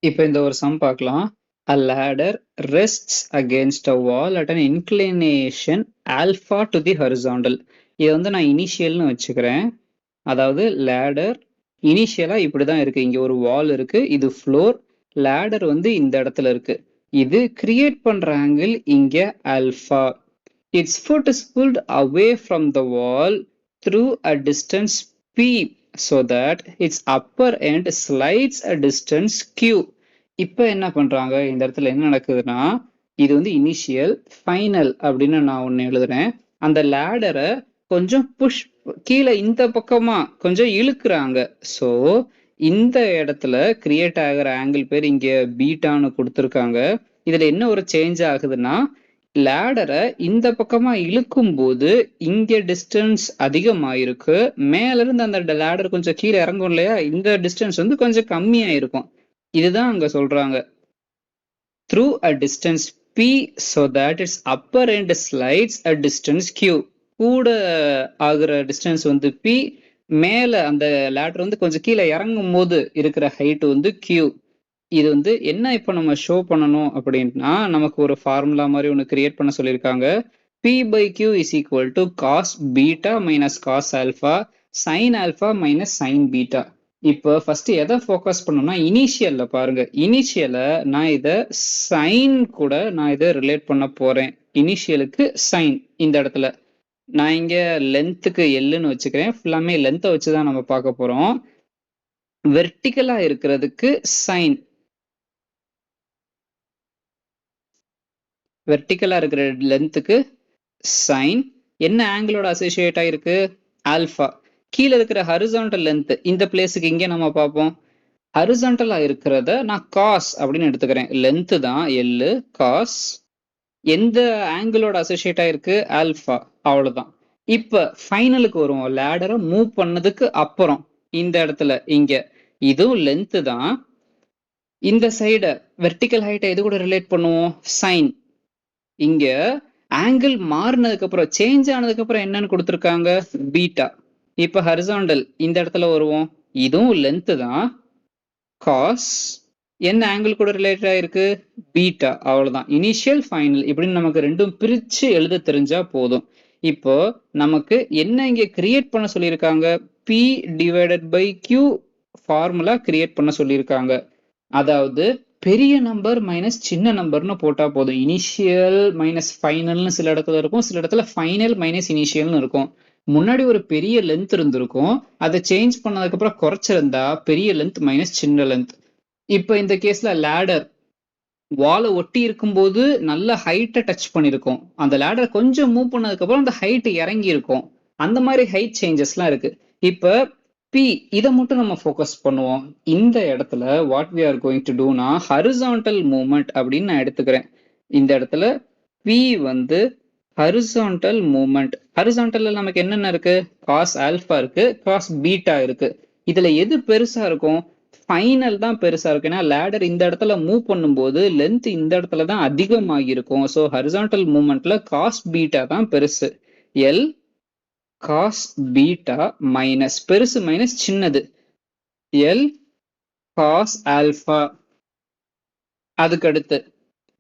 இப்ப இந்த ஒரு சம் பார்க்கலாம். A ladder rests against a wall at an inclination alpha to the horizontal. இத வந்து நான் இனிஷியல்னு வச்சுக்கிறேன். அதாவது லேடர் இனிஷியலா இப்படிதான் இருக்கு. இங்க ஒரு வால் இருக்கு. இது ஃப்ளோர். லேடர் வந்து இந்த இடத்துல இருக்கு. இது கிரியேட் பண்ற ஆங்கிள் இங்க alpha. Its foot is pulled away from the wall through a distance p so that its upper end slides a distance q. இப்ப என்ன பண்றாங்க இந்த இடத்துல என்ன நடக்குதுன்னா இது வந்து இனிஷியல் ஃபைனல் அப்படின்னு நான் ஒன்னு எழுதுறேன். அந்த லேடரை கொஞ்சம் புஷ் கீழே இந்த பக்கமா கொஞ்சம் இழுக்குறாங்க. ஸோ இந்த இடத்துல கிரியேட் ஆகிற ஆங்கிள் பேர் இங்க பீட்டான்னு கொடுத்துருக்காங்க. இதுல என்ன ஒரு சேஞ்ச் ஆகுதுன்னா லேடரை இந்த பக்கமா இழுக்கும் போது இங்க டிஸ்டன்ஸ் அதிகமாயிருக்கு. மேல இருந்து அந்த லேடர் கொஞ்சம் கீழே இறங்கும் இல்லையா, இந்த டிஸ்டன்ஸ் வந்து கொஞ்சம் கம்மியா இருக்கும். இதுதான் அங்க சொல்றாங்க. through a distance p so that its upper end slides a distance q. கூட ஆகுற டிஸ்டன்ஸ் வந்து p, மேல அந்த லேடர் வந்து கொஞ்சம் கீழே இறங்கும் போது இருக்கிற ஹைட் வந்து q. இது வந்து என்ன இப்ப நம்ம ஷோ பண்ணணும் அப்படின்னா நமக்கு ஒரு ஃபார்முலா மாதிரி ஒன்று கிரியேட் பண்ண சொல்லியிருக்காங்க. p by q is equal to cos beta minus cos alpha sin alpha minus sin beta. இப்போ ஃபர்ஸ்ட் எதை ஃபோக்கஸ் பண்ணணும்னா இனிஷியல்ல பாருங்க. இனிஷியல நான் இதை சைன் கூட நான் இதை ரிலேட் பண்ண போறேன். இனிஷியலுக்கு சைன் இந்த இடத்துல நான் இங்க லென்த்துக்கு எல்லுன்னு வச்சுக்கிறேன். ஃபுல்லாமே லென்த்தை வச்சுதான் நம்ம பார்க்க போறோம். வெர்டிகலா இருக்கிறதுக்கு சைன், வெர்டிகலா இருக்கிற லென்த்துக்கு சைன் என்ன ஆங்கிளோட அசோசியேட் ஆயிருக்கு ஆல்பா. கீழே இருக்கிற ஹரிசான்டல் லென்த் இந்த பிளேஸுக்கு இங்கே நம்ம பார்ப்போம். ஹரிசான்டலா இருக்கிறத நான் காஸ் அப்படின்னு எடுத்துக்கிறேன். லென்த் தான் எல்லு, காஸ் எந்த ஆங்கிளோட அசோசியேட் ஆயிருக்கு ஆல்பா. அவ்வளவுதான். இப்ப ஃபைனலுக்கு வருவோம். லேடரை மூவ் பண்ணதுக்கு அப்புறம் இந்த இடத்துல இங்க இதுவும் லென்த் தான். இந்த சைடு வெர்டிகல் ஹைட்டை எது கூட ரிலேட் பண்ணுவோம் சைன். இங்க ஆங்கிள் மாறினதுக்கு அப்புறம் சேஞ்ச் ஆனதுக்கு அப்புறம் என்னன்னு கொடுத்துருக்காங்க பீட்டா. இப்ப ஹரிசாண்டல் இந்த இடத்துல வருவோம். இதுவும் லென்த் தான். காஸ் என்ன ஆங்கிள் கூட ரிலேட்டட் ஆயிருக்கு பீட்டா. அவ்வளவுதான். இனிஷியல் ஃபைனல் இப்படின்னு நமக்கு ரெண்டும் பிரிச்சு எழுத தெரிஞ்சா போதும். இப்போ நமக்கு என்ன இங்க கிரியேட் பண்ண சொல்லியிருக்காங்க p divided by q formula create பண்ண சொல்லியிருக்காங்க. அதாவது பெரிய நம்பர் மைனஸ் சின்ன நம்பர்னு போட்டா போதும். இனிஷியல் மைனஸ் ஃபைனல்னு சில இடத்துல இருக்கும், சில இடத்துல ஃபைனல் மைனஸ் இனிஷியல்னு இருக்கும். முன்னாடி ஒரு பெரிய லென்த் இருந்திருக்கும், அதை சேஞ்ச் பண்ணதுக்கு அப்புறம் குறைச்சிருந்தா பெரிய லென்த் மைனஸ் சின்ன லென்த். இப்ப இந்த கேஸ்ல லேடர் வாலை ஒட்டி இருக்கும்போது நல்ல ஹைட்டை டச் பண்ணிருக்கும். அந்த லேடர் கொஞ்சம் மூவ் பண்ணதுக்கு அப்புறம் அந்த ஹைட் இறங்கி இருக்கும். அந்த மாதிரி ஹைட் சேஞ்சஸ்லாம் இருக்கு. இப்ப P இதை மட்டும் நம்ம ஃபோக்கஸ் பண்ணுவோம். இந்த இடத்துல what we are going to டூனா ஹரிசான்டல் மூவ்மெண்ட் அப்படின்னு நான் எடுத்துக்கிறேன். இந்த இடத்துல P வந்து ஹரிசான்டல் மூவ்மெண்ட். ஹரிசான்டல்ல நமக்கு என்னென்ன இருக்கு காஸ் ஆல்பா இருக்கு, காஸ் பீட்டா இருக்கு. இதுல எது பெருசா இருக்கும் ஃபைனல் தான் பெருசா இருக்கு. ஏன்னா லேடர் இந்த இடத்துல மூவ் பண்ணும்போது லென்த் இந்த இடத்துல தான் அதிகமாகி இருக்கும். ஸோ ஹரிசான்டல் மூவ்மெண்ட்ல காஸ் பீட்டா தான் பெருசு. எல் காஸ் பீட்டா மைனஸ் பெருசு மைனஸ் சின்னது எல் காஸ் ஆல்பா. அதுக்கு அடுத்து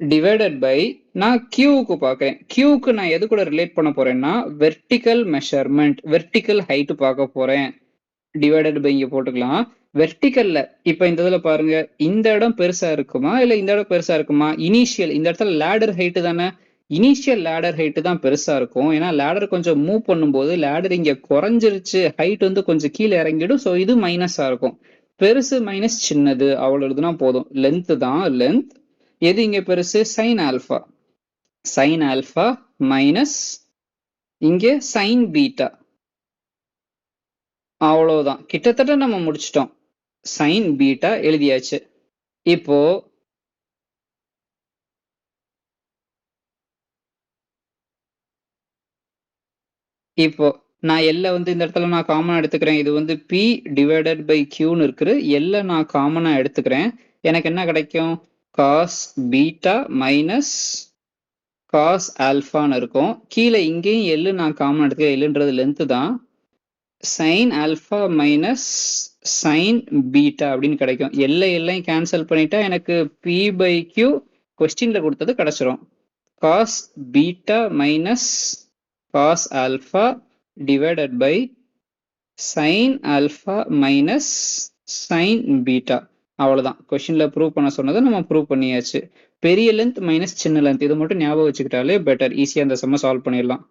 டிவைடட் பை நான் கியூக்கு பார்க்கறேன். கியூக்கு நான் எது கூட ரிலேட் பண்ண போறேன்னா வெர்டிக்கல் மெஷர்மெண்ட், வெர்டிக்கல் ஹைட் பார்க்க போறேன். டிவைடட் பை இங்க போட்டுக்கலாம். வெர்டிக்கல்ல இப்ப இந்த இதுல பாருங்க இந்த இடம் பெருசா இருக்குமா இல்ல இந்த இடம் பெருசா இருக்குமா? இனிஷியல் இந்த இடத்துல லேடர் ஹைட் தானே, இனிஷியல் லேடர் ஹைட் தான் பெருசா இருக்கும். ஏன்னா லேடர் கொஞ்சம் மூவ் பண்ணும்போது லேடர் இங்க குறைஞ்சிருச்சு, ஹைட் வந்து கொஞ்சம் கீழே இறங்கிடும். ஸோ இது மைனஸா இருக்கும். பெருசு மைனஸ் சின்னது அவ்வளவு எழுதுனா போதும். லென்த் தான் லென்த். எது இங்க பெருசு sine alpha. Sine alpha minus இங்க சைன் பீட்டா. அவ்வளவுதான். கிட்டத்தட்ட நம்ம முடிச்சிட்டோம். சைன் பீட்டா எழுதியாச்சு. இப்போ இப்போ நான் எல்ல வந்து இந்த இடத்துல நான் காமனா எடுத்துக்கிறேன். இது வந்து p டிவைடட் பை qன்னு இருக்கு. எல்ல நான் காமனா எடுத்துக்கிறேன். எனக்கு என்ன கிடைக்கும் காஸ் பீட்டா மைனஸ் காஸ் ஆல்பான்னு இருக்கும். கீழே இங்கேயும் எல்லு நான் காமனா எடுத்துக்கிறேன். எல்லுன்றது லென்த் தான். Sine alpha minus sin beta அப்படின்னு கிடைக்கும். எல்லாம் கேன்சல் பண்ணிட்டா எனக்கு p by q கொஸ்டின்ல கொடுத்தது கிடைச்சிரும். cos beta minus cos alpha divided by sin alpha minus sin beta. அவ்வளவுதான். கொஸ்டின்ல ப்ரூவ் பண்ண சொன்னதை நம்ம ப்ரூவ் பண்ணியாச்சு. பெரிய லென்த் மைனஸ் சின்ன லென்த் இது மட்டும் ஞாபகம் வச்சுக்கிட்டாலே பெட்டர். ஈஸியா அந்த சம்ம சால்வ் பண்ணிடலாம்.